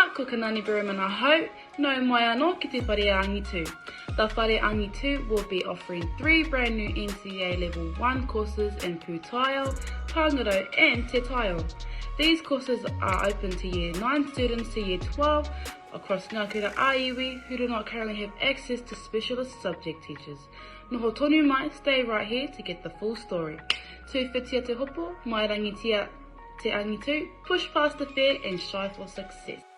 Konnichiwa, ko Kanani Burumana Hau, no mai anō ki te Whare Angitu. The Whare Angitu will be offering 3 brand new NCEA Level 1 courses in Pūtaiao, Pāngarau and Te Taiao. These courses are open to Year 9 students to Year 12 across Ngā Kura Aiwi who do not currently have access to specialist subject teachers. Noho tonu mai, stay right here to get the full story. Tūwhitia te hopo, mai rangitia te angitu, push past the fear and strive for success.